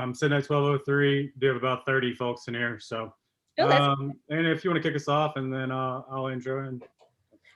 I'm sitting at 12:03. We have about 30 folks in here. So, and if you want to kick us off, and then I'll intro in.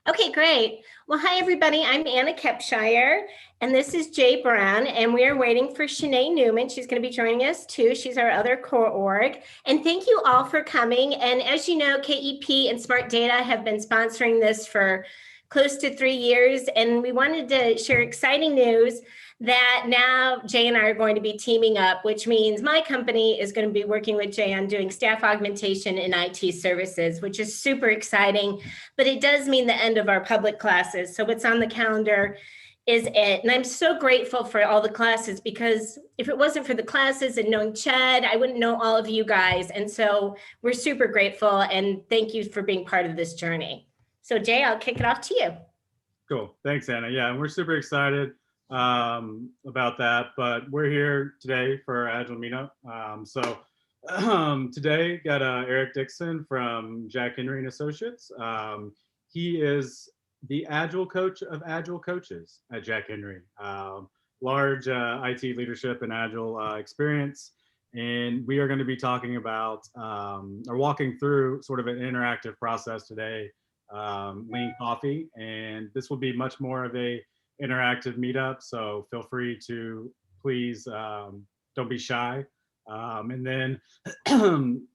Okay, great. Well, hi, everybody. I'm Anna Kepshire, and this is Jay Brown, and we are waiting for Shanae Newman. She's going to be joining us, too. She's our other core org. And thank you all for coming. And as you know, KEP and Smart Data have been sponsoring this for close to 3 years, and we wanted to share exciting news that now Jay and I are going to be teaming up, which means my company is going to be working with Jay on doing staff augmentation in IT services, which is super exciting, but it does mean the end of our public classes. So what's on the calendar is it. And I'm so grateful for all the classes, because if it wasn't for the classes and knowing Chad, I wouldn't know all of you guys. And so we're super grateful, and thank you for being part of this journey. So Jay, I'll kick it off to you. Cool. Thanks, Anna. Yeah, and we're super excited about that, but we're here today for our Agile Meetup. Today got Eric Dickson from Jack Henry and Associates. He is the Agile coach of Agile coaches at Jack Henry. Large IT leadership and Agile experience. And we are going to be talking about or walking through sort of an interactive process today, Lean Coffee. And this will be much more of a interactive meetup, so feel free to please don't be shy, and then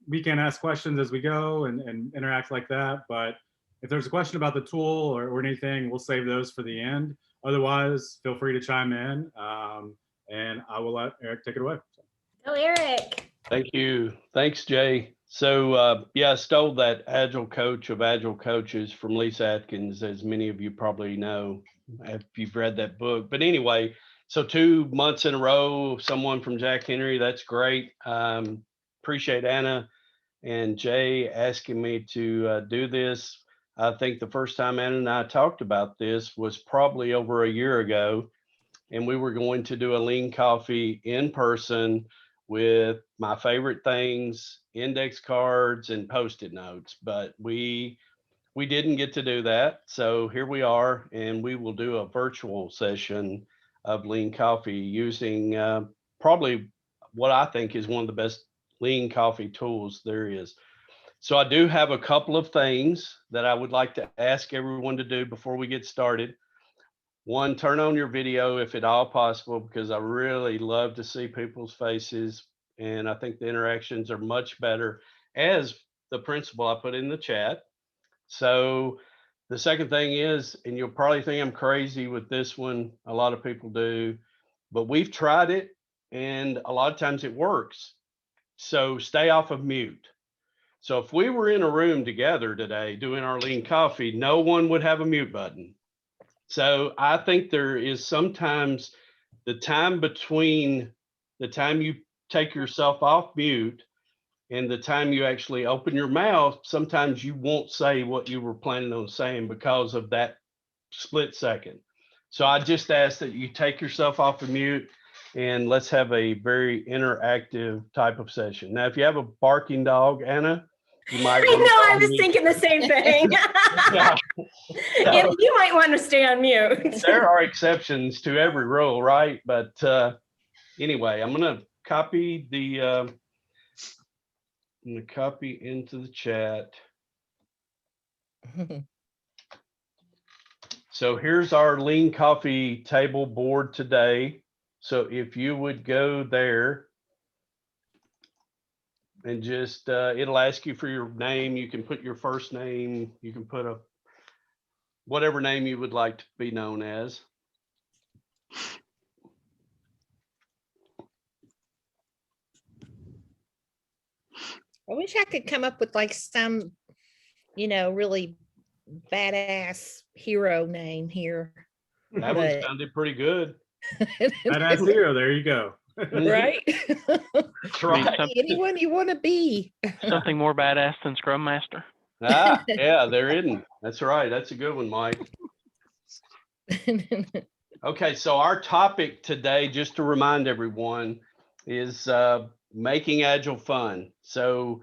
we can ask questions as we go and interact like that. But if there's a question about the tool or anything, we'll save those for the end. Otherwise, feel free to chime in, and I will let Eric take it away. Go Eric. Thank you. Thanks, Jay. So yeah, I stole that Agile coach of Agile coaches from Lisa Atkins, as many of you probably know if you've read that book. But anyway, so 2 months in a row, someone from Jack Henry, that's great. Appreciate Anna and Jay asking me to do this. I think the first time Anna and I talked about this was probably over a year ago, and we were going to do a Lean Coffee in person with my favorite things, index cards and Post-it notes, but we didn't get to do that. So here we are, and we will do a virtual session of Lean Coffee using probably what I think is one of the best Lean Coffee tools there is. So I do have a couple of things that I would like to ask everyone to do before we get started. One, turn on your video if at all possible, because I really love to see people's faces, and I think the interactions are much better, as the principle I put in the chat. So the second thing is, and you'll probably think I'm crazy with this one, a lot of people do, but we've tried it and a lot of times it works. So stay off of mute. So if we were in a room together today doing our Lean Coffee, no one would have a mute button. So I think there is sometimes the time between the time you take yourself off mute and the time you actually open your mouth, sometimes you won't say what you were planning on saying because of that split second. So I just ask that you take yourself off of mute, and let's have a very interactive type of session. Now, if you have a barking dog, Anna, you might. I know, I was thinking the same thing. Yeah. Anna, you might want to stay on mute. There are exceptions to every rule, right? But anyway, I'm going to copy the I'm going to copy into the chat. So here's our Lean Coffee table board today. So if you would go there and just, it'll ask you for your name. You can put your first name. You can put whatever name you would like to be known as. I wish I could come up with like some, really badass hero name here. That one sounded pretty good. Badass hero, there you go. Right? Right. Anyone you want to be. Something more badass than Scrum Master. Yeah, there isn't. That's right. That's a good one, Mike. Okay, so our topic today, just to remind everyone, is making Agile fun. So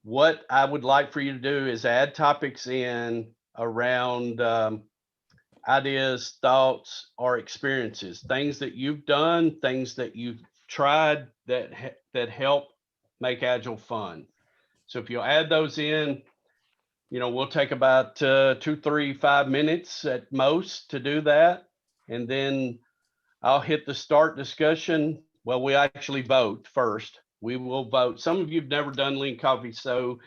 what I would like for you to do is add topics in around ideas, thoughts, or experiences, things that you've done, things that you've tried that help make Agile fun. So if you'll add those in, we'll take about 2, 3, 5 minutes at most to do that. And then I'll hit the start discussion. Well, we actually vote first. We will vote. Some of you have never done Lean Coffee, so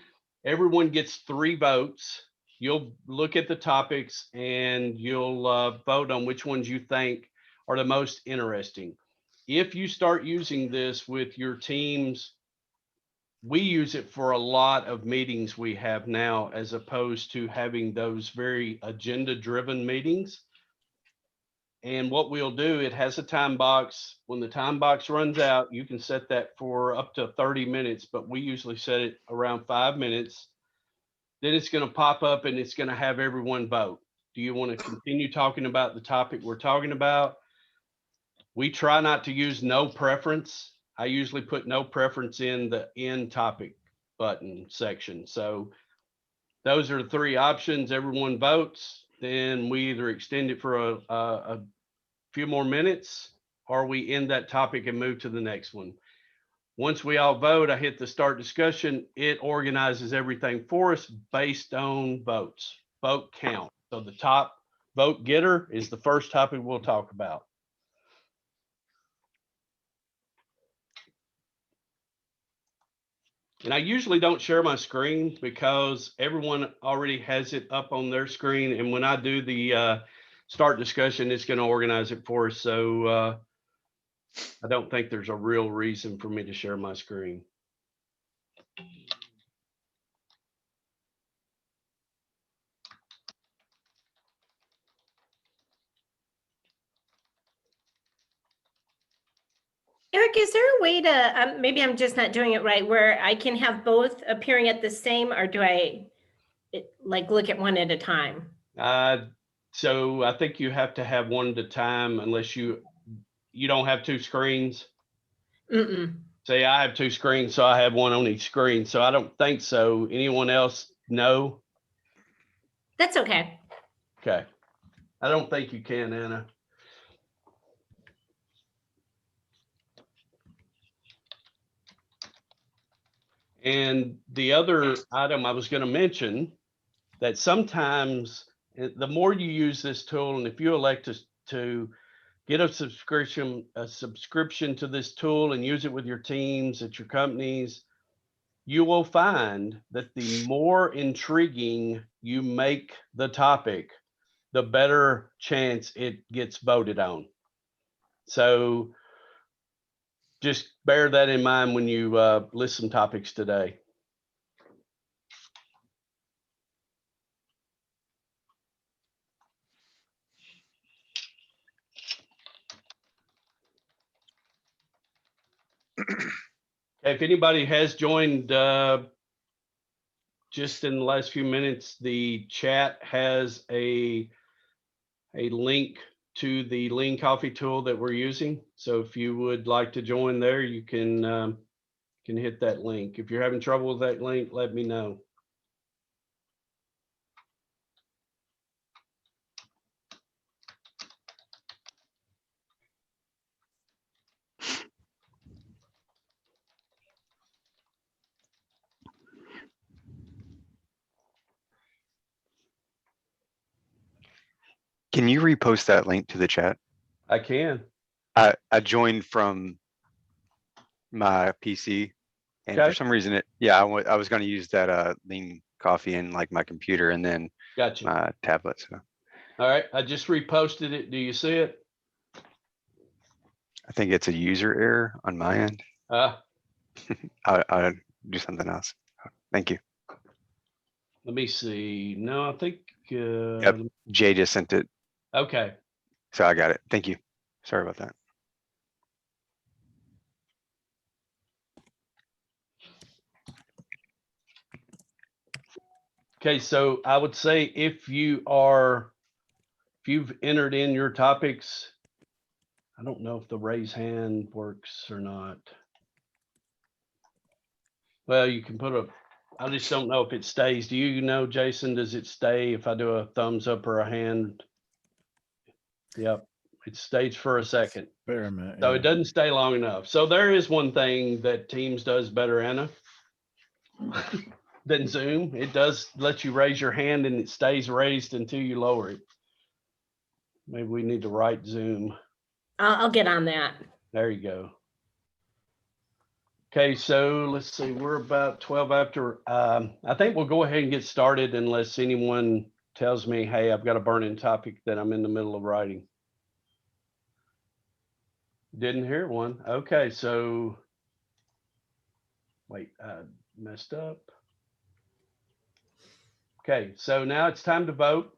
everyone gets 3 votes. You'll look at the topics and you'll vote on which ones you think are the most interesting. If you start using this with your teams, we use it for a lot of meetings we have now, as opposed to having those very agenda-driven meetings. And what we'll do, it has a time box. When the time box runs out, you can set that for up to 30 minutes, but we usually set it around 5 minutes. Then it's going to pop up and it's going to have everyone vote. Do you want to continue talking about the topic we're talking about? We try not to use no preference. I usually put no preference in the end topic button section. So those are the 3 options. Everyone votes. Then we either extend it for a few more minutes, or we end that topic and move to the next one. Once we all vote, I hit the start discussion. It organizes everything for us based on votes, vote count. So the top vote getter is the first topic we'll talk about. And I usually don't share my screen because everyone already has it up on their screen. And when I do the start discussion, it's going to organize it for us. So I don't think there's a real reason for me to share my screen. Eric, is there a way to, maybe I'm just not doing it right, where I can have both appearing at the same, or do I look at one at a time? So I think you have to have one at a time, unless you don't have 2 screens. Say I have 2 screens, so I have one on each screen. So I don't think so. Anyone else? No? That's okay. Okay. I don't think you can, Anna. And the other item I was going to mention, that sometimes the more you use this tool, and if you elect to get a subscription to this tool and use it with your teams at your companies, you will find that the more intriguing you make the topic, the better chance it gets voted on. So just bear that in mind when you list some topics today. If anybody has joined just in the last few minutes, the chat has a link to the Lean Coffee tool that we're using. So if you would like to join there, you can hit that link. If you're having trouble with that link, let me know. Can you repost that link to the chat? I can. I joined from my PC, and Okay. for some reason I was going to use that Lean Coffee in like my computer and then Gotcha. my tablet. So All right, I just reposted it. Do you see it? I think it's a user error on my end. I'll do something else. Thank you. Let me see. No, I think. Yep, Jay just sent it. Okay. So I got it. Thank you. Sorry about that. Okay, so I would say if you've entered in your topics, I don't know if the raise hand works or not. Well, you can put I just don't know if it stays. Do you know, Jason, does it stay if I do a thumbs up or a hand? Yep, It stays for a second. Experiment. So yeah. it doesn't stay long enough. So there is one thing that Teams does better, Anna, than Zoom. It does let you raise your hand and it stays raised until you lower it. Maybe we need to write Zoom. I'll get on that. There you go. Okay, so let's see, we're about 12 after. I think we'll go ahead and get started unless anyone tells me, hey, I've got a burning topic that I'm in the middle of writing. Didn't hear one. Okay, so wait, messed up. Okay, so now it's time to vote.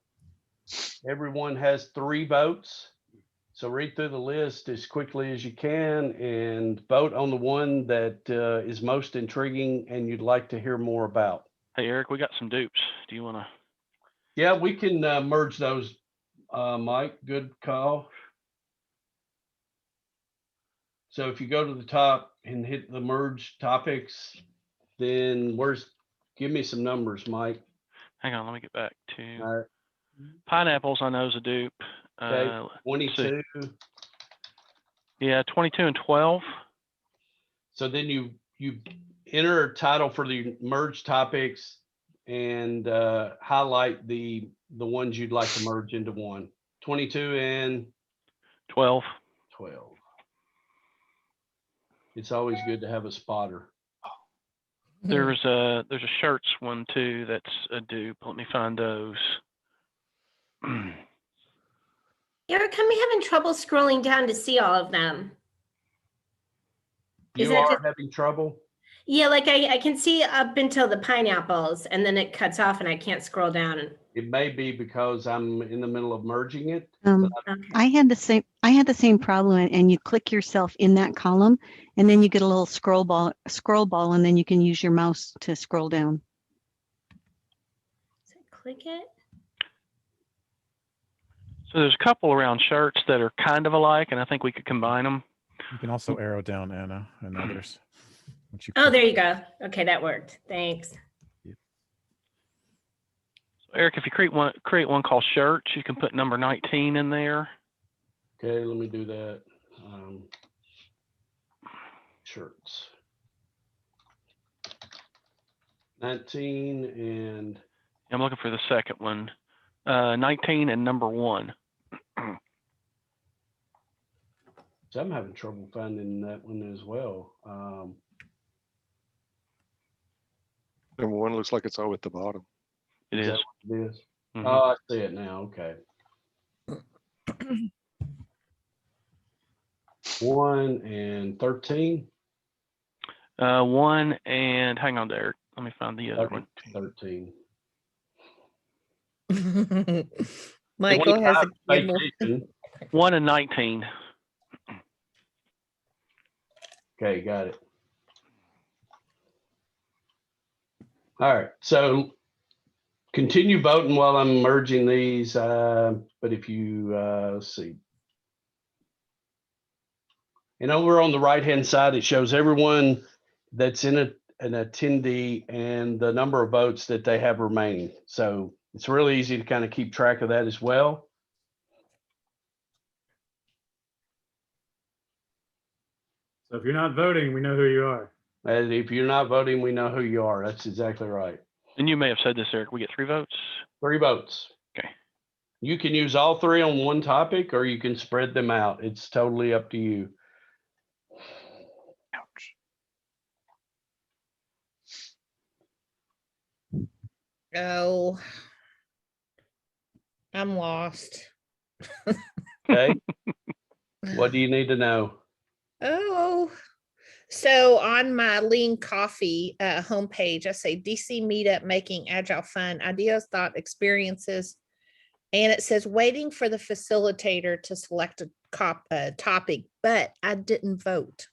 Everyone has 3 votes. So read through the list as quickly as you can and vote on the one that is most intriguing and you'd like to hear more about. Hey, Eric, we got some dupes. Do you want to? Yeah, we can merge those, Mike. Good call. So if you go to the top and hit the merge topics, then give me some numbers, Mike. Hang on, let me get back to All right. pineapples. I know is a dupe. Okay, let's see. 22. Yeah, 22 and 12. So then you enter a title for the merge topics and highlight the ones you'd like to merge into one. 22 and 12. 12. It's always good to have a spotter. There's a shirts one too that's a dupe. Let me find those. Eric, I'm having trouble scrolling down to see all of them. Is You that are just- having trouble? Yeah, like I can see up until the pineapples and then it cuts off and I can't scroll down. It may be because I'm in the middle of merging it. Okay. I had the same problem, and you click yourself in that column, and then you get a little scroll ball, and then you can use your mouse to scroll down. So click it. So there's a couple around shirts that are kind of alike, and I think we could combine them. You can also arrow down Anna and others. Once you Oh, click- there you go. Okay, that worked. Thanks. Eric, if you create one called shirts, you can put number 19 in there. Okay, let me do that. Shirts. 19 and I'm looking for the second one. 19 and number 1. so I'm having trouble finding that one as well. Number 1 looks like it's all at the bottom. It Is is. that what it is? Mhm. Oh, I see it now. Okay. 1 and 13. 1 and hang on there. Let me find the other Okay, one. 13. Michael has a good one. Vacation. 1 and 19. Okay, got it. All right, so continue voting while I'm merging these. But if you let's see, and over on the right-hand side, it shows everyone that's in an attendee and the number of votes that they have remaining. So it's really easy to kind of keep track of that as well. So if you're not voting, we know who you are. And if you're not voting, we know who you are. That's exactly right. And you may have said this, Eric. We get 3 votes. 3 votes. Okay. You can use all 3 on one topic, or you can spread them out. It's totally up to you. Ouch. Oh, I'm lost. Okay. What do you need to know? Oh, so on my Lean Coffee homepage, I say DC Meetup making Agile fun, ideas, thought, experiences. And it says waiting for the facilitator to select a topic, but I didn't vote.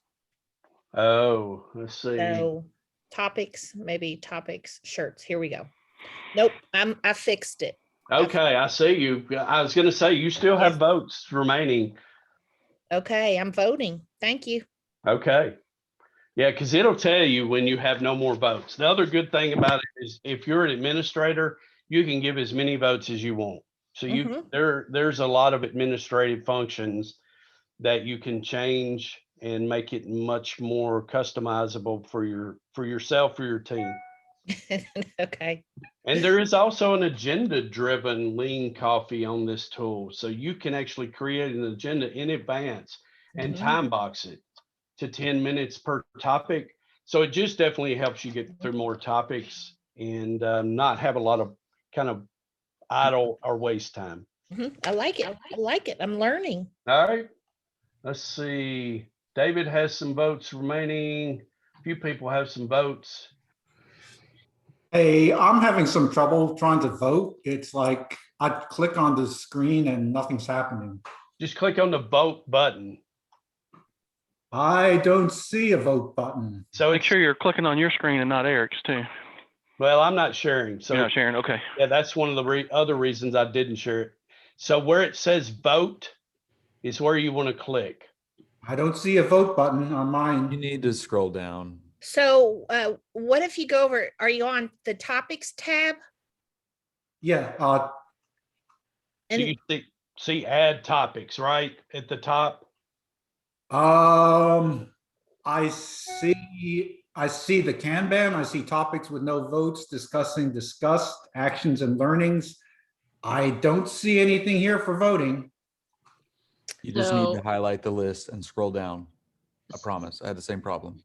Oh, let's see. So topics, maybe topics, shirts. Here we go. Nope, I fixed it. Okay, I see you. I was going to say you still have votes remaining. Okay, I'm voting. Thank you. Okay. Yeah, because it'll tell you when you have no more votes. The other good thing about it is if you're an administrator, you can give as many votes as you want. So there's a lot of administrative functions that you can change and make it much more customizable for yourself, for your team. Okay. And there is also an agenda-driven lean coffee on this tool. So you can actually create an agenda in advance and time box it to 10 minutes per topic. So it just definitely helps you get through more topics and not have a lot of kind of idle or waste time. I like it. I like it. I'm learning. All right. Let's see. David has some votes remaining. A few people have some votes. Hey, I'm having some trouble trying to vote. It's like I click on the screen and nothing's happening. Just click on the vote button. I don't see a vote button. So Make sure you're clicking on your screen and not Eric's too. Well, I'm not sharing. So You're not sharing. Okay. yeah, that's one of the other reasons I didn't share it. So where it says vote is where you want to click. I don't see a vote button on You mine. need to scroll down. So what if you go over, are you on the topics tab? Yeah. So And you see add topics right at the top. I see the Kanban. I see topics with no votes, discussed, actions and learnings. I don't see anything here for voting. You just need to So- highlight the list and scroll down. I promise. I had the same problem.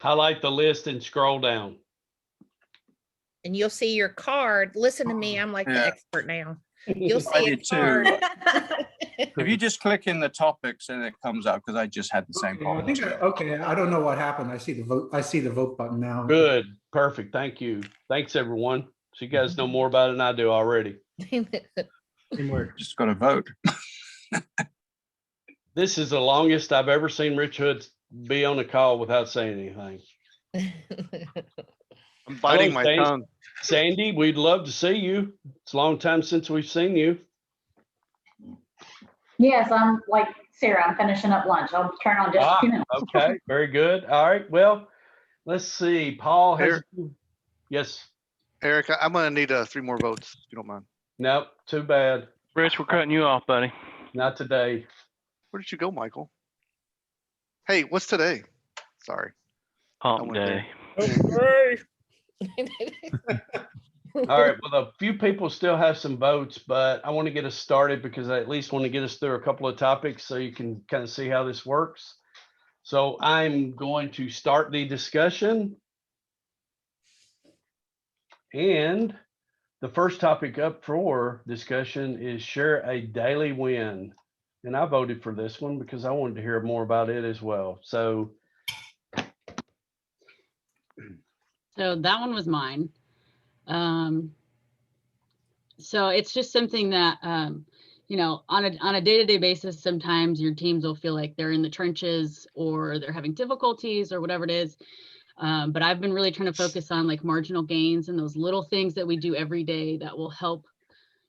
Highlight the list and scroll down. you'll see your card. Listen to me. I'm like the expert now. You'll I see a did too. card. If you just click in the topics and it comes up, because I just had the same Okay, problem. too. I don't know what happened. I see the vote. I see the vote button now. Good. Perfect. Thank you. Thanks, everyone. So you guys know more about it than I do already. Teamwork. Just got to vote. This is the longest I've ever seen Rich Hood be on a call without saying anything. I'm biting Hello, my Sandy. tongue. Sandy, we'd love to see you. It's a long time since we've seen you. Yes, I'm like Sarah, I'm finishing up lunch. I'll turn on just a few minutes. Okay, very good. All right. Well, let's see. Paul has. Yes. Eric, I'm gonna need 3 more votes, if you don't mind. Nope. Too bad. Rich, we're cutting you off, buddy. Not today. Where did you go, Michael? Hey, what's today? Sorry. Hump went day. All right. Well, a few people still have some votes, but I want to get us started because I at least want to get us through a couple of topics so you can kind of see how this works. So I'm going to start the discussion. And the first topic up for discussion is share a daily win. And I voted for this one because I wanted to hear more about it as well. So that one was mine. So it's just something that, you know, on a day-to-day basis, sometimes your teams will feel like they're in the trenches or they're having difficulties or whatever it is. But I've been really trying to focus on like marginal gains and those little things that we do every day that will help,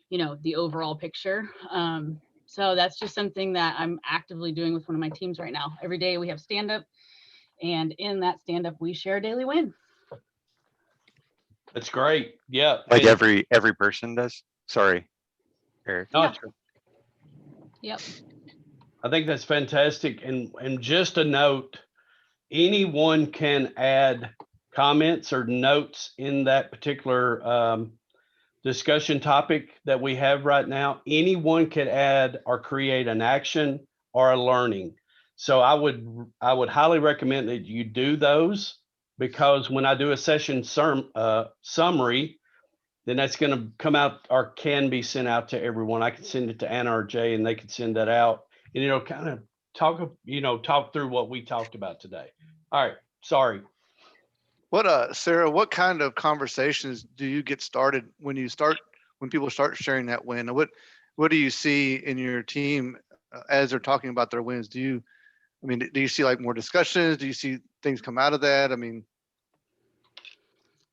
you know, the overall picture. So that's just something that I'm actively doing with one of my teams right now. Every day we have stand-up, and in that stand-up, we share a daily win. that's great. Yeah. Like And- every person does? Sorry, Eric. No, Yeah. it's good. Yep. I think that's fantastic. And just a note, anyone can add comments or notes in that particular discussion topic that we have right now. Anyone could add or create an action or a learning. So I would highly recommend that you do those, because when I do a session summary, then that's going to come out or can be sent out to everyone. I can send it to Anna or Jay and they can send that out, and it'll kind of talk through what we talked about today. All right. Sorry. What Sarah, what kind of conversations do you get started when people start sharing that win? And what do you see in your team as they're talking about their wins? Do you see like more discussions? Do you see things come out of that? I mean,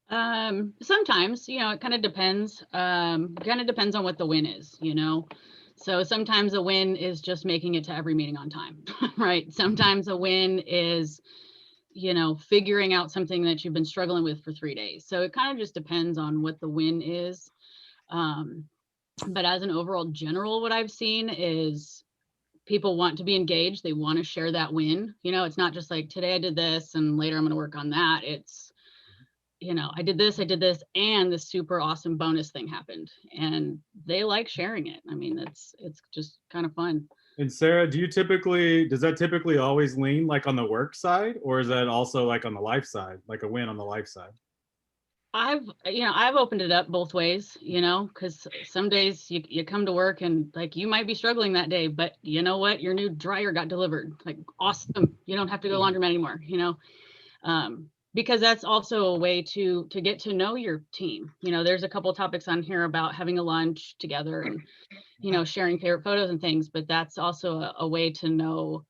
Sometimes, you know, it kind of depends. Kind of depends on what the win is, you know. So sometimes a win is just making it to every meeting on time, right? Sometimes a win is, you know, figuring out something that you've been struggling with for 3 days. So it kind of just depends on what the win is. But as an overall general, what I've seen is people want to be engaged. They want to share that win. You know, it's not just like today I did this and later I'm going to work on that. It's, you know, I did this, and this super awesome bonus thing happened, and they like sharing it. I mean, it's just kind of fun. And Sarah, does that typically always lean like on the work side, or is that also like on the life side, like a win on the life side? I've opened it up both ways, you know, because some days you come to work and like you might be struggling that day, but you know what? Your new dryer got delivered. Like, awesome. You don't have to go laundromat anymore, you know, because that's also a way to get to know your team. You know, there's a couple of topics on here about having a lunch together and, you know, sharing favorite photos and things, but that's also a way to know,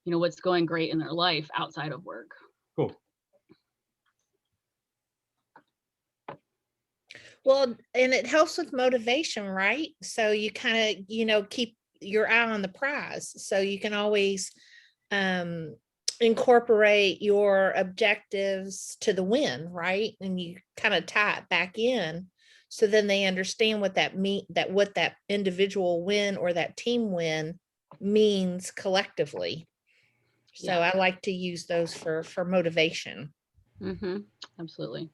you know, what's going great in their life outside of work. Cool. Well, and it helps with motivation, right? So you kind of, you know, keep your eye on the prize. So you can always incorporate your objectives to the win, right? And you kind of tie it back in. So then they understand what what that individual win or that team win means collectively. So I like to use those for motivation. Mm-hmm. Absolutely.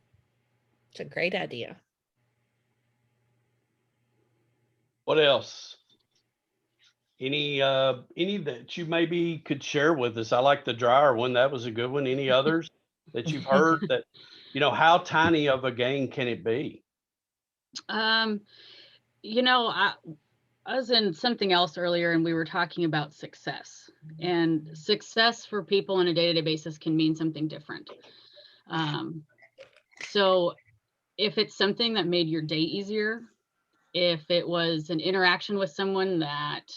It's a great idea. What else? Any that you maybe could share with us? I like the dryer one. That was a good one. Any others that you've heard that, you know, how tiny of a gain can it be? You know, I was in something else earlier and we were talking about success, and success for people on a day-to-day basis can mean something different. So if it's something that made your day easier, if it was an interaction with someone that,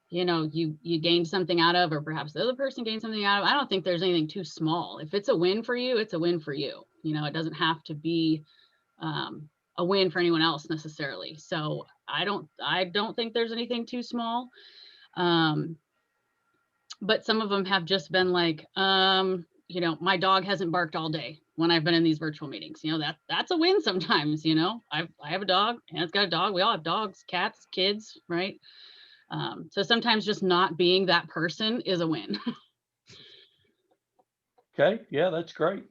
you know, you gained something out of, or perhaps the other person gained something out of, I don't think there's anything too small. If it's a win for you, it's a win for you. You know, it doesn't have to be a win for anyone else necessarily. So I don't think there's anything too small. But some of them have just been like, you know, my dog hasn't barked all day when I've been in these virtual meetings. You know, that's a win sometimes. You know, I have a dog, and it's got a dog. We all have dogs, cats, kids, right? So sometimes just not being that person is a win. Okay, yeah, that's great.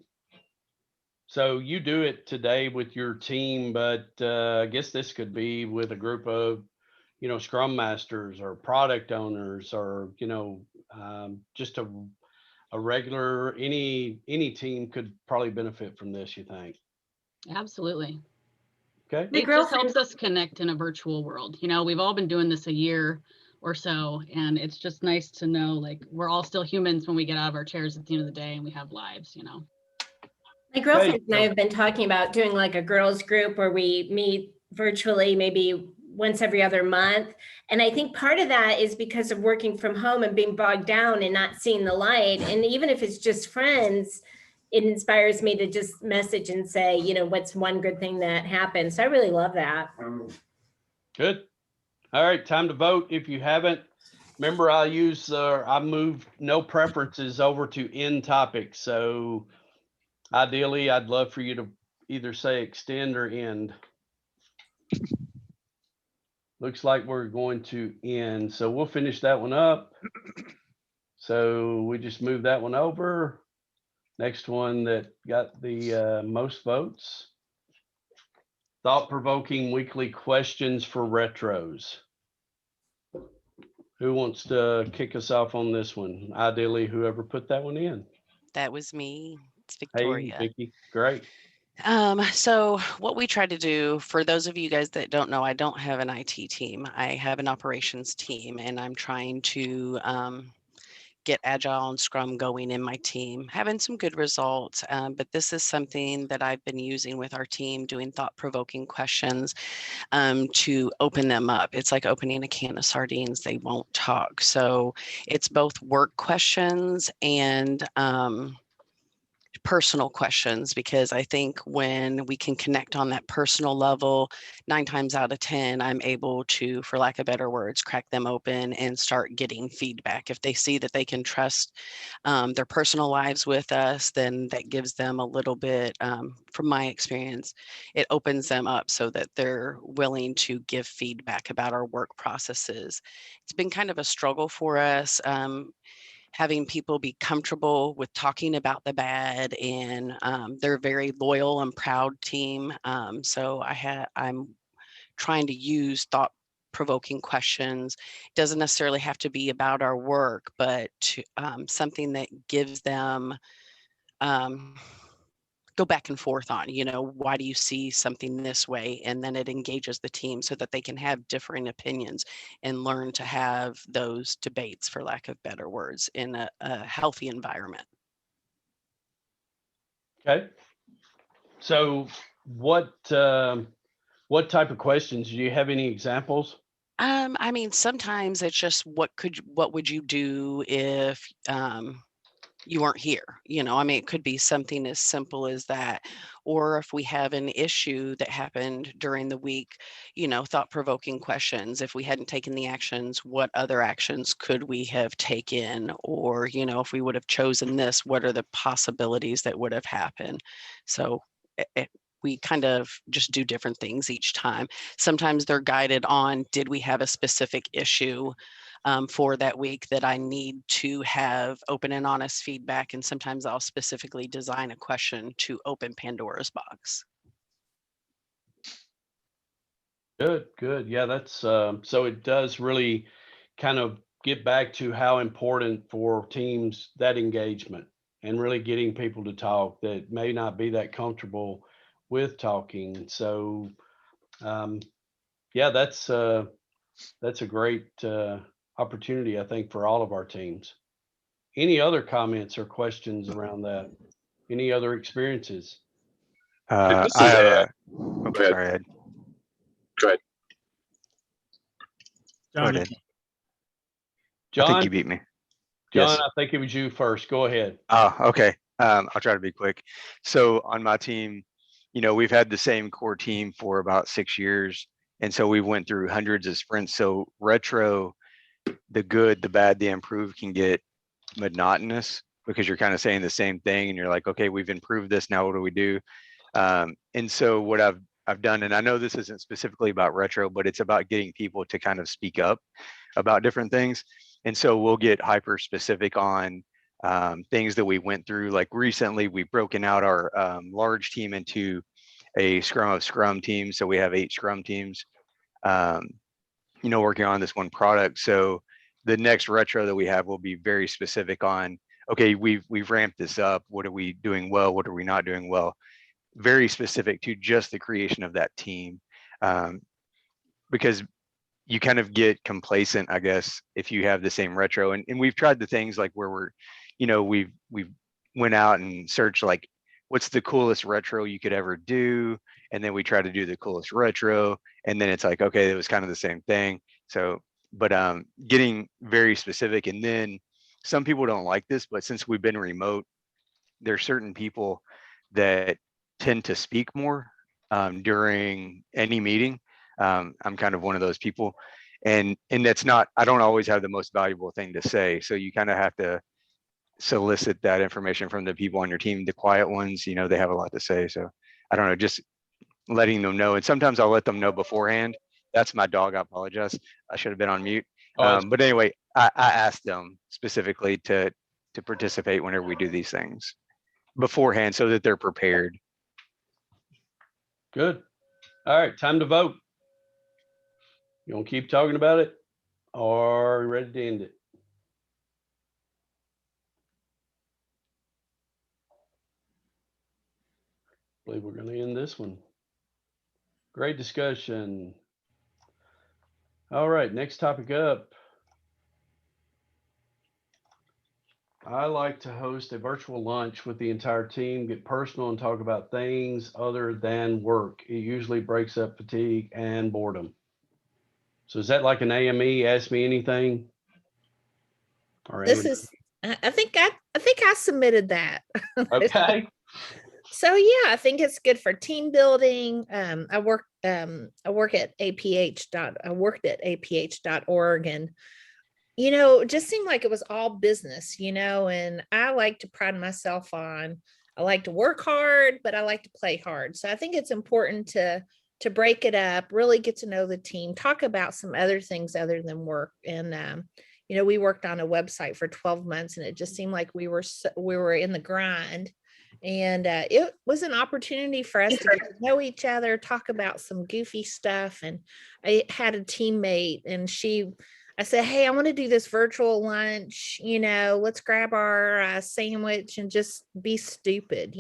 So you do it today with your team, but I guess this could be with a group of, you know, Scrum masters or product owners, or, you know, just a regular, any team could probably benefit from this, you think? Absolutely. Okay. It just helps us connect in a virtual world. You know, we've all been doing this a year or so, and it's just nice to know, like, we're all still humans when we get out of our chairs at the end of the day and we have lives, you know. My girlfriend and I have been talking about doing like a girls group where we meet virtually maybe once every other month. And I think part of that is because of working from home and being bogged down and not seeing the light. And even if it's just friends, it inspires me to just message and say, you know, what's one good thing that happened. So I really love that. Good. All right, time to vote. If you haven't, remember I moved no preferences over to end topics. So ideally, I'd love for you to either say extend or end. Looks like we're going to end. So we'll finish that one up. So we just move that one over. Next one that got the most votes. Thought-provoking weekly questions for retros. Who wants to kick us off on this one? Ideally, whoever put that one in. That was me. It's Victoria. Hey, Vicky. Great. So what we try to do, for those of you guys that don't know, I don't have an IT team. I have an operations team, and I'm trying to get Agile and Scrum going in my team, having some good results. But this is something that I've been using with our team, doing thought-provoking questions to open them up. It's like opening a can of sardines. They won't talk. So it's both work questions and personal questions, because I think when we can connect on that personal level, 9 times out of 10, I'm able to, for lack of better words, crack them open and start getting feedback. If they see that they can trust their personal lives with us, then that gives them a little bit, from my experience, it opens them up so that they're willing to give feedback about our work processes. It's been kind of a struggle for us. Having people be comfortable with talking about the bad, and they're a very loyal and proud team. So I'm trying to use thought-provoking questions. It doesn't necessarily have to be about our work, but something that gives them go back and forth on, why do you see something this way? And then it engages the team so that they can have differing opinions and learn to have those debates, for lack of better words, in a healthy environment. Okay. So what type of questions? Do you have any examples? I mean, sometimes it's just what would you do if you weren't here? I mean, it could be something as simple as that. Or if we have an issue that happened during the week, thought-provoking questions. If we hadn't taken the actions, what other actions could we have taken? Or, if we would have chosen this, what are the possibilities that would have happened? So we kind of just do different things each time. Sometimes they're guided on, did we have a specific issue for that week that I need to have open and honest feedback? And sometimes I'll specifically design a question to open Pandora's box. Good. Yeah, that's so it does really kind of get back to how important for teams that engagement and really getting people to talk that may not be that comfortable with talking. So yeah, that's a great opportunity, I think, for all of our teams. Any other comments or questions around that? Any other experiences? I have a. Oh, sorry, Ed. Go ahead. Go ahead, Ed. John, I think you beat me. John, Yes. I think it was you first. Go ahead. Oh, okay. I'll try to be quick. So on my team, we've had the same core team for about 6 years. And so we went through hundreds of sprints. So retro, the good, the bad, the improved can get monotonous because you're kind of saying the same thing and you're like, okay, we've improved this. Now what do we do? And so what I've done, and I know this isn't specifically about retro, but it's about getting people to kind of speak up about different things. And so we'll get hyper specific on things that we went through. Like recently, we've broken out our large team into a Scrum of Scrum teams. So we have 8 Scrum teams, working on this one product. So the next retro that we have will be very specific on, okay, we've ramped this up. What are we doing well? What are we not doing well? Very specific to just the creation of that team. Because you kind of get complacent, I guess, if you have the same retro. And we've tried the things like where we've went out and searched like, what's the coolest retro you could ever do? And then we try to do the coolest retro. And then it's like, okay, it was kind of the same thing. So, but getting very specific. And then some people don't like this, but since we've been remote, there's certain people that tend to speak more during any meeting. I'm kind of one of those people, and that's not, I don't always have the most valuable thing to say. So you kind of have to solicit that information from the people on your team. The quiet ones, they have a lot to say. So I don't know, just letting them know. And sometimes I'll let them know beforehand. That's my dog. I apologize. I should have been on mute. But anyway, I asked them specifically to participate whenever we do these things beforehand so that they're prepared. Good. All right, time to vote. You want to keep talking about it, or are you ready to end it? I believe we're going to end this one. Great discussion. All right, next topic up. I like to host a virtual lunch with the entire team, get personal and talk about things other than work. It usually breaks up fatigue and boredom. So is that like an AME, ask me anything? Or This is, I think I think I submitted that. Okay. So yeah, I think it's good for team building. I work at I worked at aph.org, and it just seemed like it was all business, and I like to pride myself on, I like to work hard, but I like to play hard. So I think it's important to break it up, really get to know the team, talk about some other things other than work. And we worked on a website for 12 months, and it just seemed like we were in the grind. And it was an opportunity for us to get to know each other, talk about some goofy stuff. And I had a teammate, and I said, hey, I want to do this virtual lunch, let's grab our sandwich and just be stupid,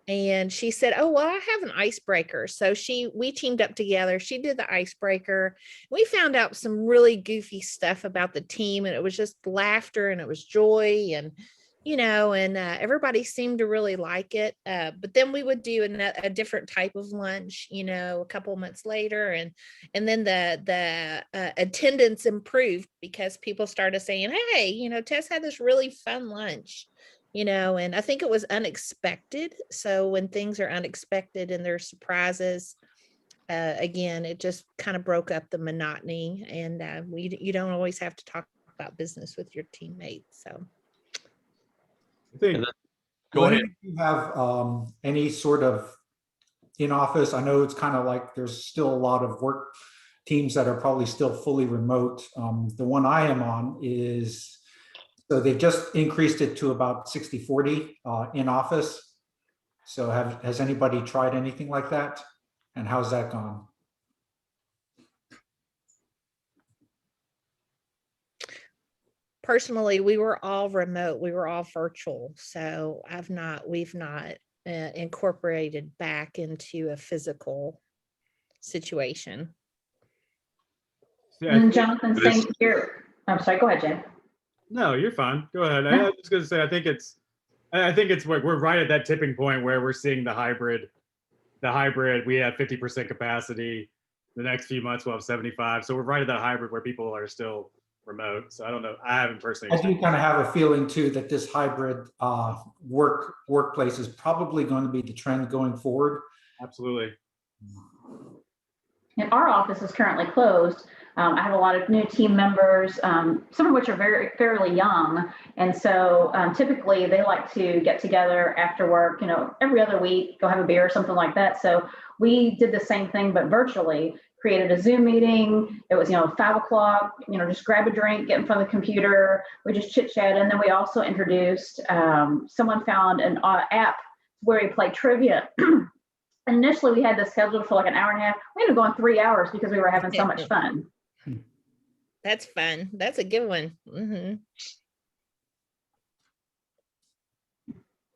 And she said, oh, well, I have an icebreaker. So we teamed up together. She did the icebreaker. We found out some really goofy stuff about the team, and it was just laughter, and it was joy, and everybody seemed to really like it. But then we would do a different type of lunch, a couple of months later. And then the attendance improved because people started saying, hey, Tess had this really fun lunch, and I think it was unexpected. So when things are unexpected and there's surprises, again, it just kind of broke up the monotony, and you don't always have to talk about business with your teammates. So. I think, go ahead. Do you have any sort of in office? I know it's kind of like there's still a lot of work teams that are probably still fully remote. The one I am on so they've just increased it to about 60-40 in office. So has anybody tried anything like that? And how's that gone? Personally, we were all remote. We were all virtual. So we've not incorporated back into a physical situation. yeah, Jonathan, same here. I'm sorry, go ahead, Jay. no, you're fine. Go ahead. I was just going to say, I think it's we're right at that tipping point where we're seeing the hybrid. We have 50% capacity. The next few months we'll have 75. So we're right at that hybrid where people are still remote. So I don't know. I haven't personally. I do kind of have a feeling too that this hybrid workplace is probably going to be the trend going forward. Absolutely. And our office is currently closed. I have a lot of new team members, some of which are fairly young. And so typically they like to get together after work, every other week, go have a beer or something like that. So we did the same thing, but virtually. Created a Zoom meeting. It was, 5 o'clock, just grab a drink, get in front of the computer. We just chit chat. And then we also introduced, someone found an app where we play trivia. Initially, we had this scheduled for like an hour and a half. We ended up going 3 hours because we were having so much fun. That's fun. That's a good one. Mm-hmm.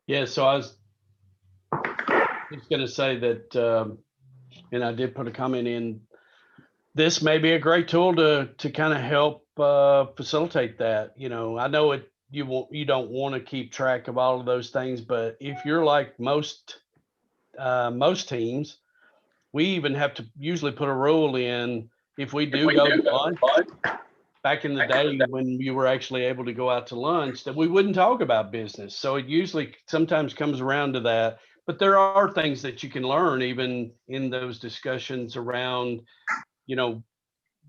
Yeah, so I was just going to say that, and I did put a comment in, this may be a great tool to kind of help facilitate that. I know you don't want to keep track of all of those things, but if you're like most teams, we even have to usually put a rule in if we do go to lunch. Back in the day when you were actually able to go out to lunch, that we wouldn't talk about business. So it usually sometimes comes around to that. But there are things that you can learn even in those discussions around,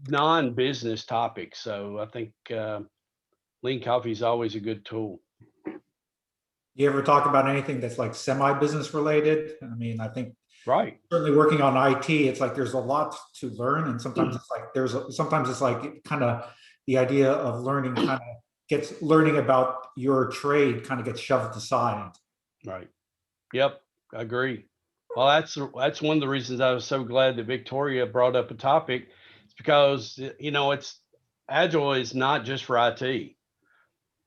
non-business topics. So I think Lean Coffee is always a good tool. You ever talk about anything that's like semi-business related? I mean, I think right. Certainly working on IT, it's like there's a lot to learn, and sometimes it's like sometimes it's like kind of the idea of learning learning about your trade kind of gets shoved aside. Right. Yep, I agree. Well, that's one of the reasons I was so glad that Victoria brought up a topic. It's because it's Agile is not just for IT.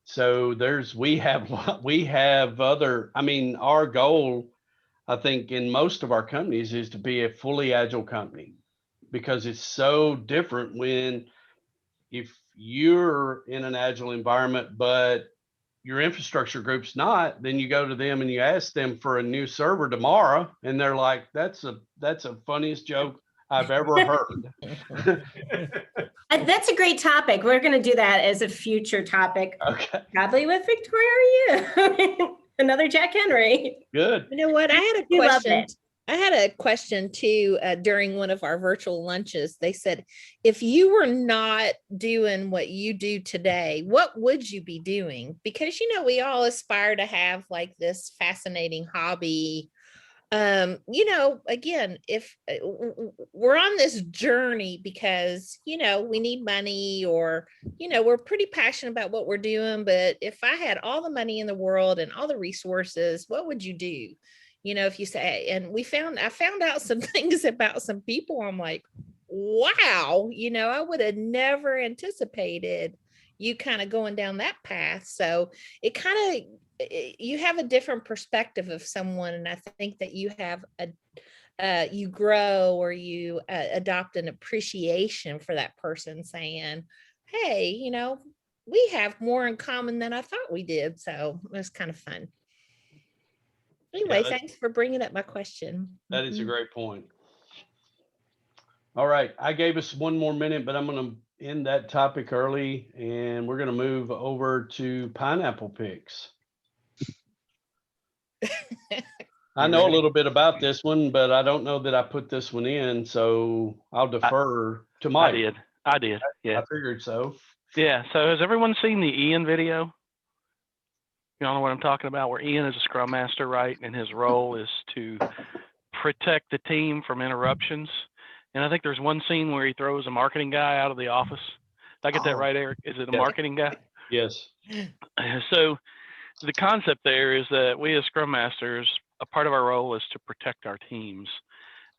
So we have other. I mean, our goal, I think, in most of our companies is to be a fully Agile company, because it's so different if you're in an Agile environment, but your infrastructure group's not, then you go to them and you ask them for a new server tomorrow, and they're like, that's the funniest joke I've ever heard. That's a great topic. We're going to do that as a future topic. Okay. Probably with Victoria or you. Another Jack Henry. Good. You know what? I had a You love question. it. I had a question too during one of our virtual lunches. They said, if you were not doing what you do today, what would you be doing? Because, you know, we all aspire to have like this fascinating hobby. You know, again, if we're on this journey because, you know, we need money or, you know, we're pretty passionate about what we're doing. But if I had all the money in the world and all the resources, what would you do? You know, if you say, and I found out some things about some people. I'm like, wow, you know, I would have never anticipated you kind of going down that path. So it kind of, you have a different perspective of someone. And I think that you have you grow or you adopt an appreciation for that person saying, hey, you know, we have more in common than I thought we did. So it was kind of fun. Anyway, thanks for bringing up my question. That is a great point. All right. I gave us 1 more minute, but I'm going to end that topic early and we're going to move over to pineapple picks. I know a little bit about this one, but I don't know that I put this one in. So I'll defer to Mike. I did. Yeah. I figured so. Yeah. So has everyone seen the Ian video? You all know what I'm talking about, where Ian is a Scrum Master, right? And his role is to protect the team from interruptions. And I think there's one scene where he throws a marketing guy out of the office. Did I get that right, Eric? Is it a marketing guy? Yes. So the concept there is that we as Scrum Masters, a part of our role is to protect our teams.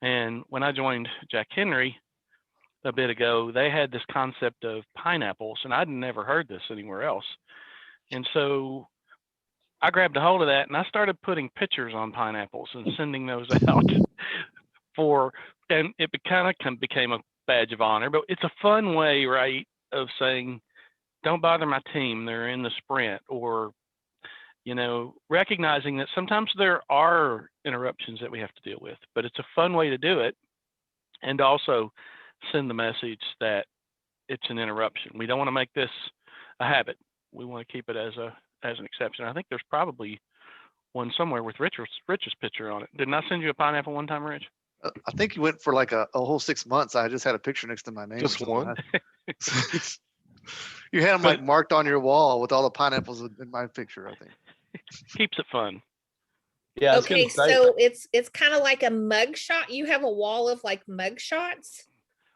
And when I joined Jack Henry a bit ago, they had this concept of pineapples, and I'd never heard this anywhere else. And so I grabbed a hold of that and I started putting pictures on pineapples and sending those out and it kind of became a badge of honor, but it's a fun way, right, of saying, don't bother my team, they're in the sprint, or, you know, recognizing that sometimes there are interruptions that we have to deal with, but it's a fun way to do it. And also send the message that it's an interruption. We don't want to make this a habit. We want to keep it as an exception. I think there's probably one somewhere with Rich's picture on it. Didn't I send you a pineapple one time, Rich? I think you went for like a whole 6 months. I just had a picture next to my name. Just one? You had them like marked on your wall with all the pineapples in my picture, I think. Keeps it fun. Yeah. Okay, so it's kind of like a mug shot. You have a wall of like mug shots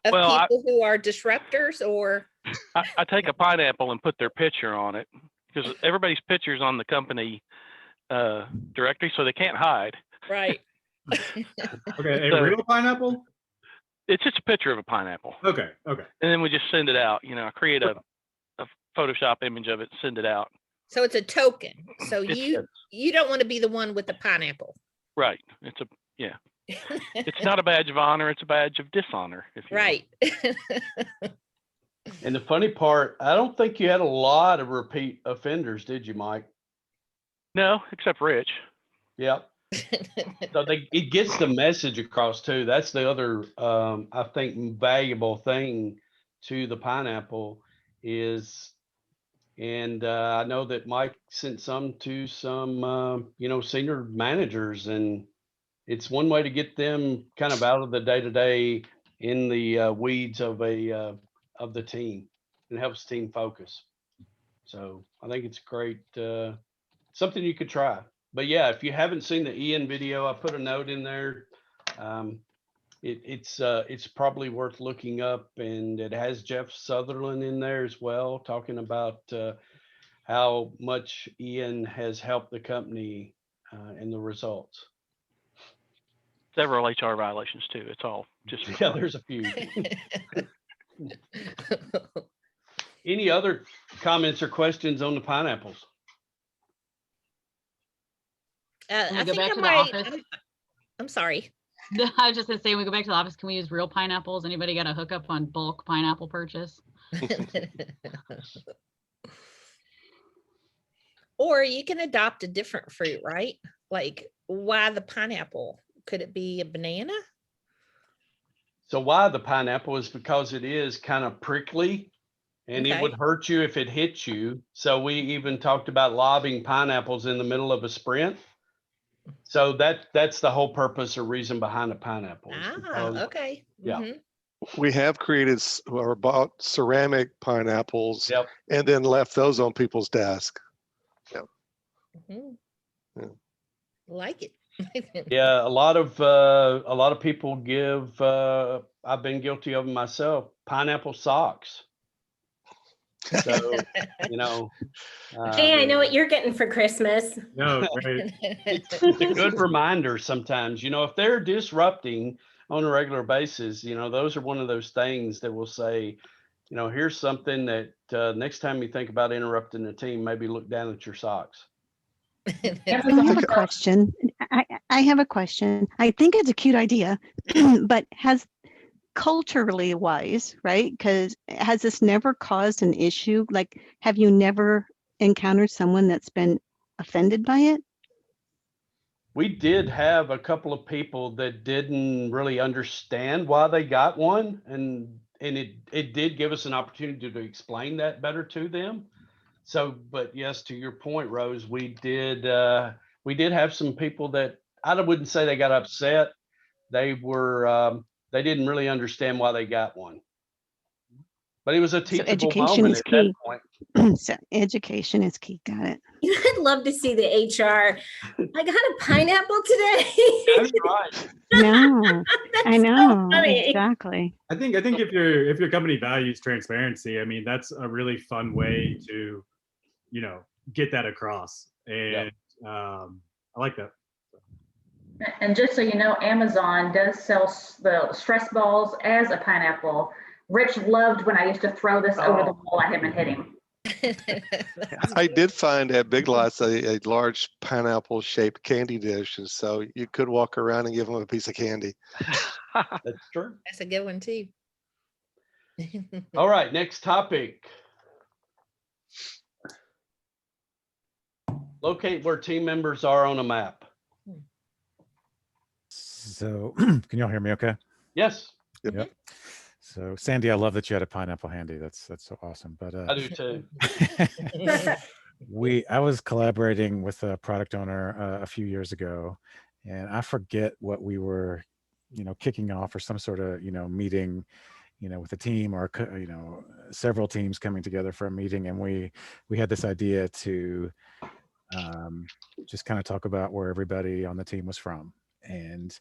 of people who are disruptors, or I take a pineapple and put their picture on it because everybody's picture's on the company directory, so they can't hide. Right. Okay, a real pineapple? It's just a picture of a pineapple. Okay. And then we just send it out. You know, I create a Photoshop image of it, send it out. So it's a token. So you don't want to be the one with the pineapple. Right. It's not a badge of honor, it's a badge of dishonor. Right. And the funny part, I don't think you had a lot of repeat offenders, did you, Mike? No, except Rich. Yep. So it gets the message across too. That's the other, I think, valuable thing to the pineapple is, and I know that Mike sent some to some, senior managers, and it's one way to get them kind of out of the day-to-day in the weeds of the team, and helps team focus. So I think it's great, something you could try. But yeah, if you haven't seen the Ian video, I put a note in there. It's probably worth looking up, and it has Jeff Sutherland in there as well, talking about how much Ian has helped the company and the results. Several HR violations too. It's all just there's a few. Any other comments or questions on the pineapples? I think I might. I'm sorry. I was just gonna say, when we go back to the office, can we use real pineapples? Anybody got a hookup on bulk pineapple purchase? Or you can adopt a different fruit, right? Like, why the pineapple? Could it be a banana? So why the pineapple is because it is kind of prickly and it would Okay. hurt you if it hit you. So we even talked about lobbing pineapples in the middle of a sprint. So that's the whole purpose or reason behind the pineapple. Is because, Okay. yeah. Mhm. We have created or bought ceramic pineapples Yep. and then left those on people's desk. Yep. Mhm. Yeah. Like it. Yeah, a lot of people give. I've been guilty of them myself. Pineapple socks. So you know. Hey, I know what you're getting for Christmas. No, great. It's a good reminder sometimes. You know, if they're disrupting on a regular basis, you know, those are one of those things that will say, you know, here's something that next time you think about interrupting the team, maybe look down at your socks. I have a question. I have a question. I think it's a cute idea, but has culturally wise, right? Because has this never caused an issue? Like, have you never encountered someone that's been offended by it? We did have a couple of people that didn't really understand why they got one, and it did give us an opportunity to explain that better to them. So, but yes, to your point, Rose, we did have some people that I wouldn't say they got upset. They were they didn't really understand why they got one. But it was a So teachable education moment is at that key. point. So education is key. Got it. I'd love to see the HR. I got a pineapple today. That's right. No, I know funny. exactly. I think if your company values transparency, I mean that's a really fun way to, you know, get that across. And I like that. And just so you know, Amazon does sell the stress balls as a pineapple. Rich loved when I used to throw this over the wall at him and hit him. I did find at Big Lots a large pineapple shaped candy dish. And so you could walk around and give them a piece of candy. That's true. That's a good one too. All right, next topic. Locate where team members are on a map. So can y'all hear me okay? Yes. Yep. So Sandy, I love that you had a pineapple handy. That's so awesome. But I do too. I was collaborating with a product owner a few years ago, and I forget what we were, you know, kicking off or some sort of, you know, meeting, you know, with a team or, you know, several teams coming together for a meeting. And we had this idea to just kind of talk about where everybody on the team was from. And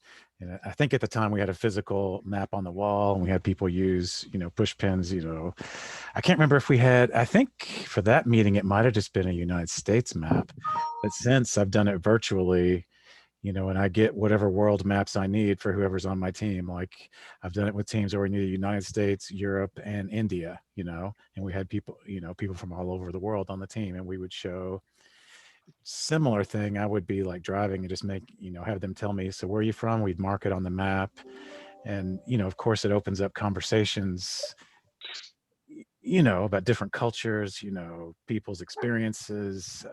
I think at the time we had a physical map on the wall and we had people use, you know, push pins, you know, I can't remember if we had, I think for that meeting, it might've just been a United States map, but since I've done it virtually, you know, and I get whatever world maps I need for whoever's on my team. Like I've done it with teams where we need the United States, Europe, and India, you know, and we had people, you know, people from all over the world on the team, and we would show similar thing. I would be like driving and just make, you know, have them tell me, so where are you from? We'd mark it on the map. And, you know, of course it opens up conversations, you know, about different cultures, you know, people's experiences.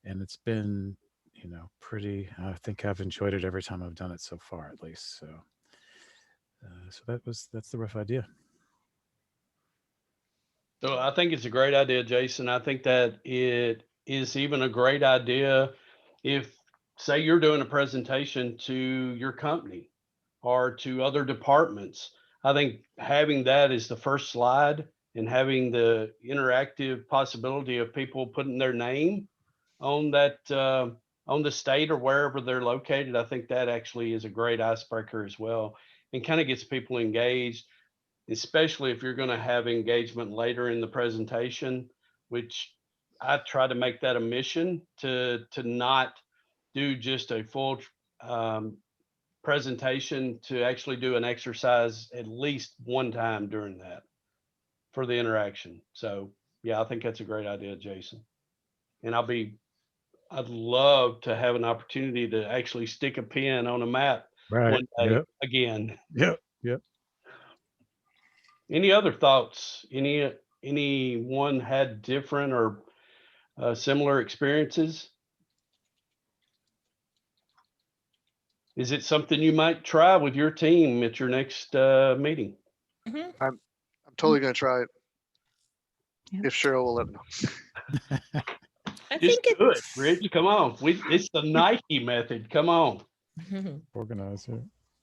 And it's been, you know, pretty, I think I've enjoyed it every time I've done it so far, at least. So, that's the rough idea. So I think it's a great idea, Jason. I think that it is even a great idea if, say, you're doing a presentation to your company or to other departments. I think having that as the first slide and having the interactive possibility of people putting their name on that, on the state or wherever they're located, I think that actually is a great icebreaker as well, and kind of gets people engaged, especially if you're going to have engagement later in the presentation, which I try to make that a mission to not do just a full presentation, to actually do an exercise at least one time during that for the interaction. So yeah, I think that's a great idea, Jason. And I'd love to have an opportunity to actually stick a pin on a map one day again. Yep. Any other thoughts? Anyone had different or similar experiences? Is it something you might try with your team at your next meeting? Mhm. I'm totally gonna try it. If Cheryl will let me know. I Just think do it, Rich. Come on. It's the Nike method. Come on. Organize it.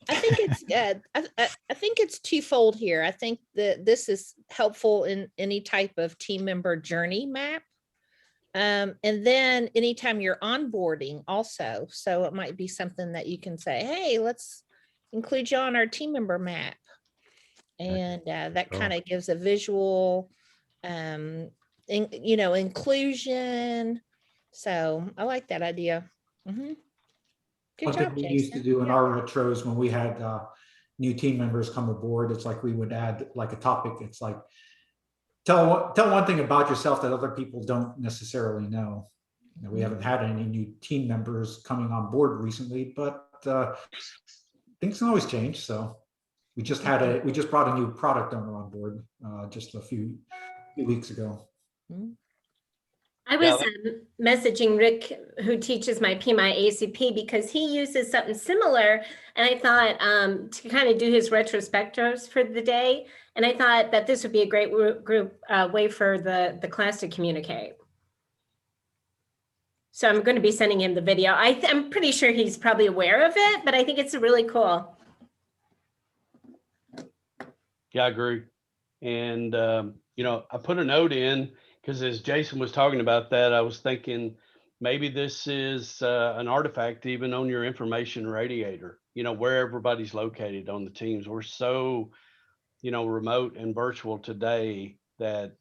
I think it's I think it's twofold here. I think that this is helpful in any type of team member journey map. And then anytime you're onboarding also. So it might be something that you can say, hey, let's include you on our team member map. And that Cool. kind of gives a visual, inclusion. So I like that idea. Mhm. Good One thing job, we used to Jason. do in our retros when we had new team members come aboard, it's like we would add like a topic. It's like, tell one thing about yourself that other people don't necessarily know. We haven't had any new team members coming on board recently, but things can always change. So we just brought a new product owner on board just a few weeks ago. I was messaging Rick, who teaches my PMI ACP, because he uses something similar. And I thought to kind of do his retrospectives for the day. And I thought that this would be a great group way for the class to communicate. So I'm going to be sending him the video. I'm pretty sure he's probably aware of it, but I think it's really cool. Yeah, I agree. And, I put a note in because as Jason was talking about that, I was thinking maybe this is an artifact even on your information radiator, where everybody's located on the teams. We're so, remote and virtual today that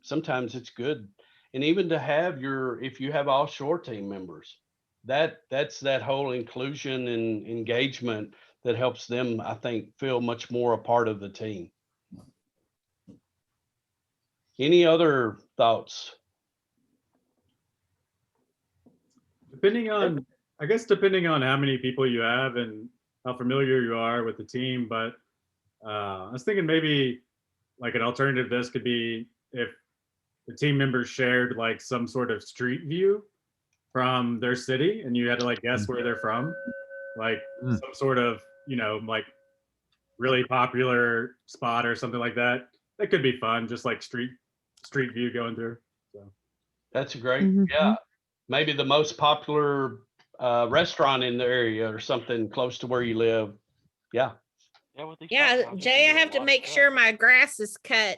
sometimes it's good. And even to have if you have offshore team members, that's that whole inclusion and engagement that helps them, I think, feel much more a part of the team. Any other thoughts? Depending on how many people you have and how familiar you are with the team, but I was thinking maybe like an alternative to this could be if the team members shared like some sort of street view from their city and you had to like guess where they're from, like some sort of, like really popular spot or something like that. That could be fun, just like street view going through. So that's great. Yeah, maybe the most popular restaurant in the area or something close to where you live. Yeah. Yeah, Jay, I have to make sure my grass is cut.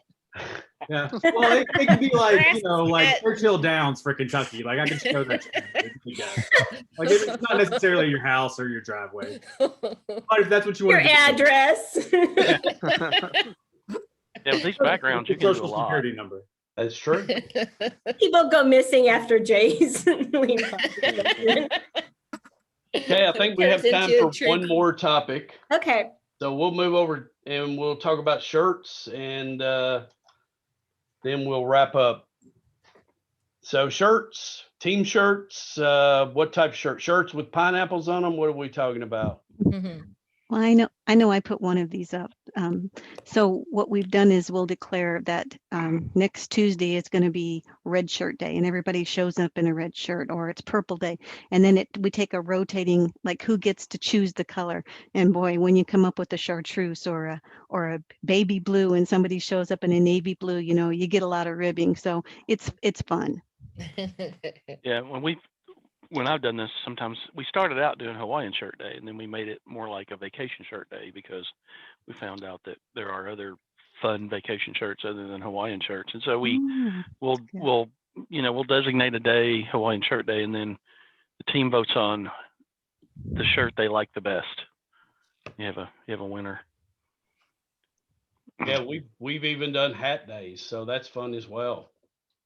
Yeah. Well, it could be like, like Churchill Downs for Kentucky. Like I can show that to you. Like it's not necessarily your house or your driveway. But if that's what you want Your address. Yeah, with these backgrounds, you can do a Social lot. security number. That's true. People go missing after Jay's. Okay, I think we have time for one more topic. Okay. So we'll move over and we'll talk about shirts and then we'll wrap up. So shirts, team shirts, what type of shirt? Shirts with pineapples on them? What are we talking about? Well, I know I put one of these up. So what we've done is we'll declare that next Tuesday is going to be red shirt day and everybody shows up in a red shirt, or it's purple day. And then we take a rotating, like who gets to choose the color. And boy, when you come up with a chartreuse or a baby blue and somebody shows up in a navy blue, you get a lot of ribbing. So it's fun. Yeah, when I've done this, sometimes we started out doing Hawaiian shirt day and then we made it more like a vacation shirt day because we found out that there are other fun vacation shirts other than Hawaiian shirts. And so we'll designate a day, Hawaiian shirt day, and then the team votes on the shirt they like the best. You have a winner. Yeah, we've even done hat days, so that's fun as well.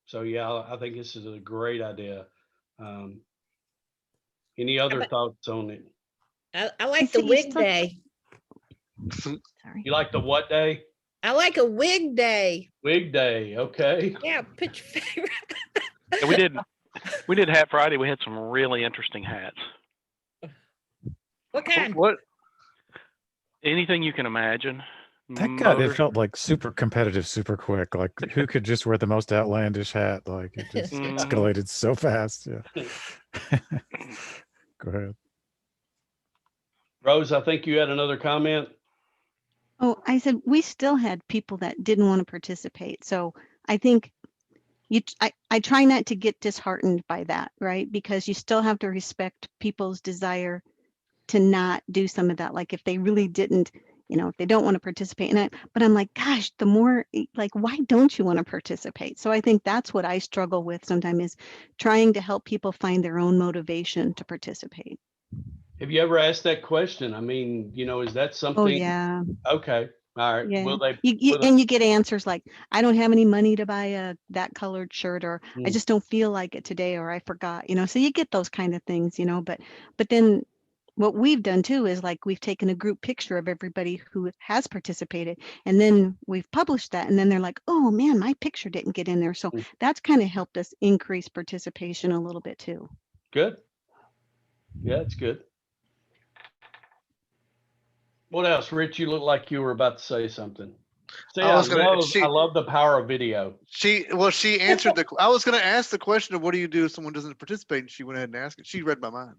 So yeah, I think this is a great idea. Any other thoughts on it? I like the wig day. Sorry. You like the what day? I like a wig day. Wig day, okay. Yeah, put your favorite. Yeah, we did Hat Friday. We had some really interesting hats. What kind? What? Anything you can imagine. It felt like super competitive, super quick. Like who could just wear the most outlandish hat? Like it just escalated so fast. Yeah. Go ahead. Rose, I think you had another comment. Oh, I said we still had people that didn't want to participate. So I think I try not to get disheartened by that, right? Because you still have to respect people's desire to not do some of that. Like if they really didn't, if they don't want to participate. But I'm like, gosh, the more like, why don't you want to participate? So I think that's what I struggle with sometimes, is trying to help people find their own motivation to participate. Have you ever asked that question? I mean, is that something? Oh yeah. Okay. All right. Yeah. Will they? And you get answers like, I don't have any money to buy that colored shirt, or I just don't feel like it today, or I forgot, so you get those kind of things, but then what we've done too is like we've taken a group picture of everybody who has participated, and then we've published that, and then they're like, oh man, my picture didn't get in there. So that's kind of helped us increase participation a little bit too. Good. Yeah, it's good. What else? Rich, you look like you were about to say something. See, I love the power of video. She answered I was going to ask the question of what do you do if someone doesn't participate, and she went ahead and asked it. She read my mind.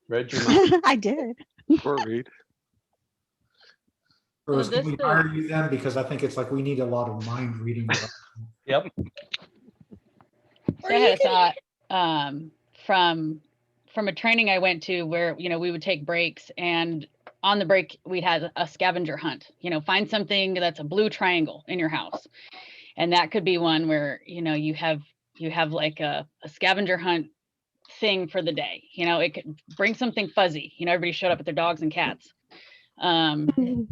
Read your mind. I did. Or read. Rose, can we hire you then? Because I think it's like we need a lot of mind reading. Yep. So I had a thought from a training I went to where, we would take breaks, and on the break we had a scavenger hunt, find something that's a blue triangle in your house. And that could be one where, you have like a scavenger hunt thing for the day. It could bring something fuzzy. Everybody showed up with their dogs and cats. Something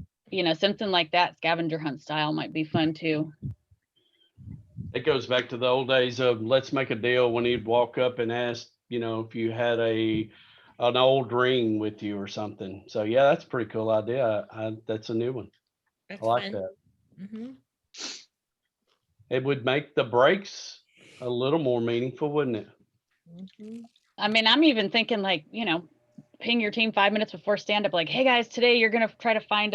like that, scavenger hunt style, might be fun too. It goes back to the old days of let's make a deal, when he'd walk up and ask, if you had an old ring with you or something. So yeah, that's a pretty cool idea. That's a new one. That's I like fun. that. Mm-hmm. It would make the breaks a little more meaningful, wouldn't it? Mm-hmm. I mean, I'm even thinking like, ping your team 5 minutes before stand up, like, hey guys, today you're going to try to find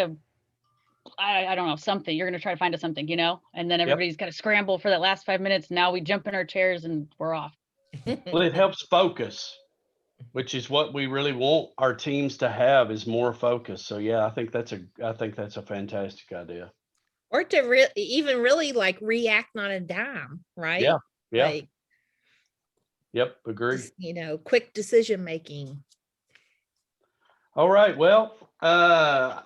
I don't know, something. You're going to try to find something, and then everybody's got to scramble for that last 5 minutes. Now we jump in our chairs and we're off. Well, it helps focus, which is what we really want our teams to have, is more focus. So yeah, I think that's a fantastic idea. Or to even really like react on a dime, right? Yeah. Yeah. Like, yep. Agree. just, quick decision making. All right. Well,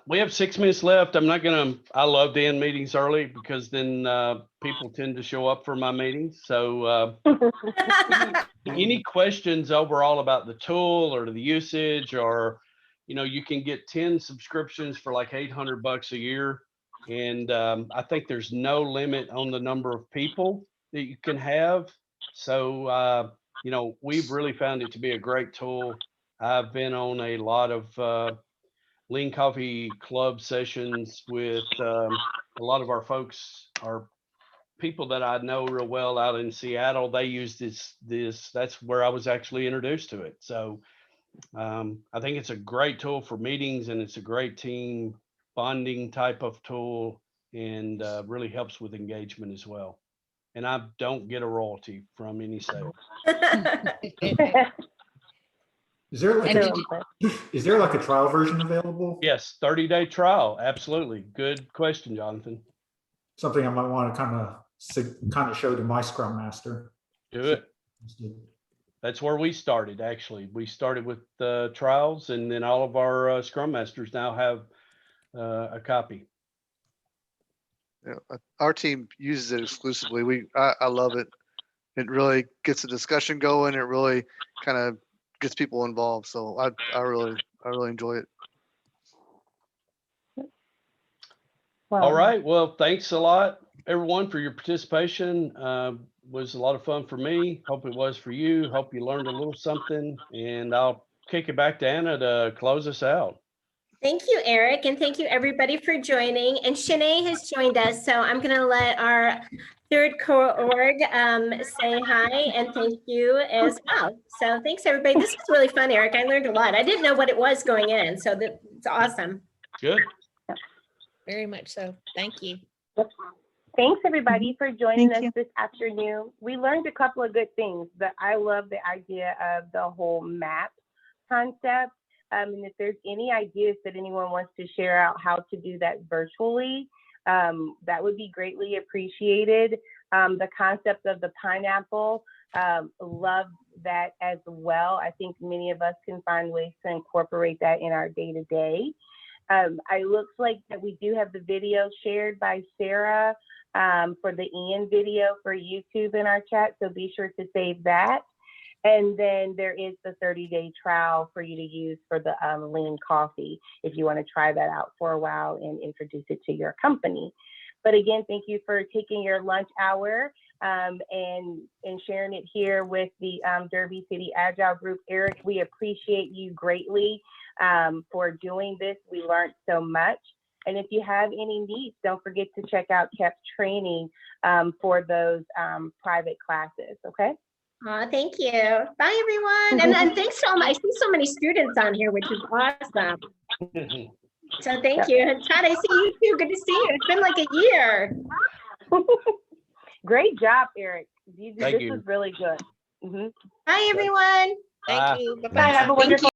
we have 6 minutes left. I love to end meetings early because then people tend to show up for my meetings. So any questions overall about the tool or the usage, or, you can get 10 subscriptions for like $800 a year. And I think there's no limit on the number of people that you can have. So, we've really found it to be a great tool. I've been on a lot of Lean Coffee Club sessions with a lot of our folks, our people that I know real well out in Seattle. They use this. That's where I was actually introduced to it. So I think it's a great tool for meetings, and it's a great team bonding type of tool, and really helps with engagement as well. And I don't get a royalty from any sales. Is there like a trial version available? Yes, 30-day trial. Absolutely. Good question, Jonathan. Something I might want to kind of show to my Scrum Master. Do it. That's where we started, actually. We started with the trials, and then all of our Scrum Masters now have a copy. Yeah, our team uses it exclusively. I love it. It really gets the discussion going. It really kind of gets people involved. So I really enjoy it. Wow. All right. Well, thanks a lot, everyone, for your participation. Was a lot of fun for me. Hope it was for you. Hope you learned a little something. And I'll kick it back to Anna to close us out. Thank you, Eric. And thank you, everybody, for joining. And Shanae has joined us. So I'm going to let our third co-org say hi and thank you as well. So thanks, everybody. This was really fun, Eric. I learned a lot. I didn't know what it was going in. So it's awesome. Good. Very much so. Thank you. Thanks, everybody, for joining us this afternoon. We learned a couple of good things. I love the idea of the whole map concept. And if there's any ideas that anyone wants to share out how to do that virtually, that would be greatly appreciated. The concept of the pineapple, love that as well. I think many of us can find ways to incorporate that in our day-to-day. It looks like that we do have the video shared by Sarah for the Ian video for YouTube in our chat, so be sure to save that. And then there is the 30-day trial for you to use for the lean coffee if you want to try that out for a while and introduce it to your company. But again, thank you for taking your lunch hour and sharing it here with the Derby City Agile Group. Eric, we appreciate you greatly for doing this. We learned so much. And if you have any needs, don't forget to check out Kep's training for those private classes, okay? Thank you. Bye, everyone. And thanks so much. I see so many students on here, which is awesome. So thank you. And Todd, I see you too. Good to see you. It's been like a year. Great job, Eric. This Thank was you. really good. Bye, everyone. Thank you. Bye. Have a wonderful